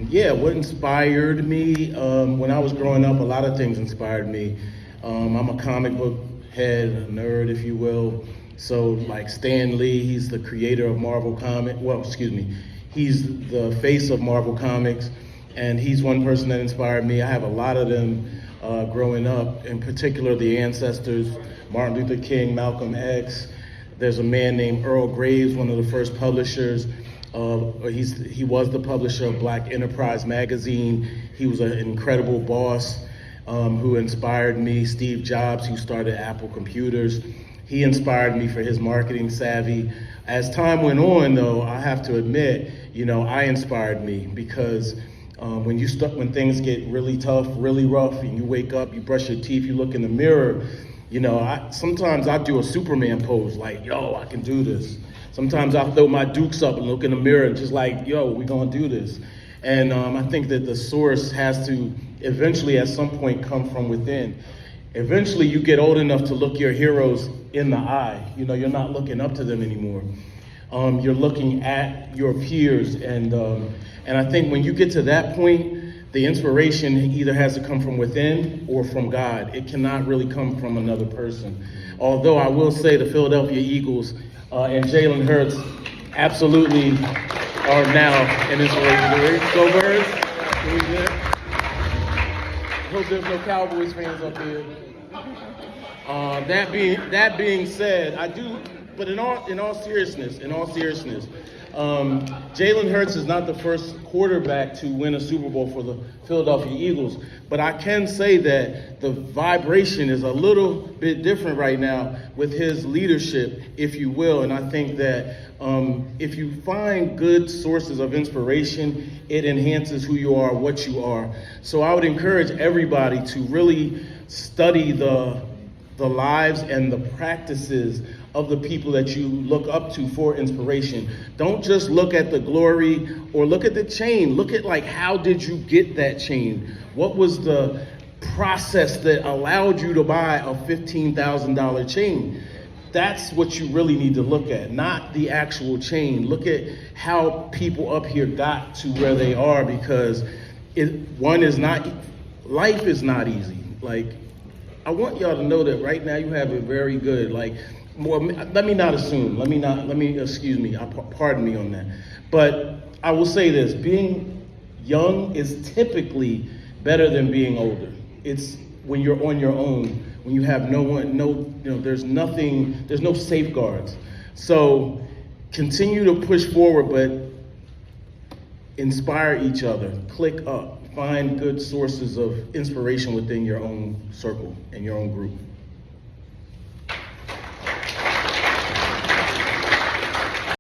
Yeah, what inspired me? When I was growing up, a lot of things inspired me. I'm a comic book head, a nerd, if you will. So, like Stan Lee, he's the creator of Marvel Comics. Well, excuse me, he's the face of Marvel Comics, and he's one person that inspired me. I have a lot of them growing up, in particular the ancestors, Martin Luther King, Malcolm X. There's a man named Earl Graves, one of the first publishers. He was the publisher of Black Enterprise magazine. He was an incredible boss who inspired me. Steve Jobs, who started Apple Computers, he inspired me for his marketing savvy. As time went on, though, I have to admit, I inspired me because when things get really tough, really rough, and you wake up, you brush your teeth, you look in the mirror, sometimes I do a Superman pose, like, yo, I can do this. Sometimes I'll throw my dukes up and look in the mirror and just like, yo, we're gonna do this. And I think that the source has to eventually at some point come from within. Eventually you get old enough to look your heroes in the eye. You're not looking up to them anymore. You're looking at your peers, and I think when you get to that point, the inspiration either has to come from within or from God. It cannot really come from another person. Although I will say the Philadelphia Eagles and Jalen Hurts absolutely are now an inspiration. Go Birds! I hope there's no Cowboys fans up here. That being said, I do. But in all seriousness, Jalen Hurts is not the first quarterback to win a Super Bowl for the Philadelphia Eagles. But I can say that the vibration is a little bit different right now with his leadership, if you will. And I think that if you find good sources of inspiration, it enhances who you are, what you are. So I would encourage everybody to really study the lives and the practices of the people that you look up to for inspiration. Don't just look at the glory or look at the chain. Look at how did you get that chain? What was the process that allowed you to buy a $15,000 chain? That's what you really need to look at, not the actual chain. Look at how people up here got to where they are, because life is not easy. I want y'all to know that right now you have it very good. Let me not assume. Pardon me on that. But I will say this: being young is typically better than being older. It's when you're on your own, when you have there's no safeguards. So continue to push forward, but inspire each other. Click up. Find good sources of inspiration within your own circle and your own group.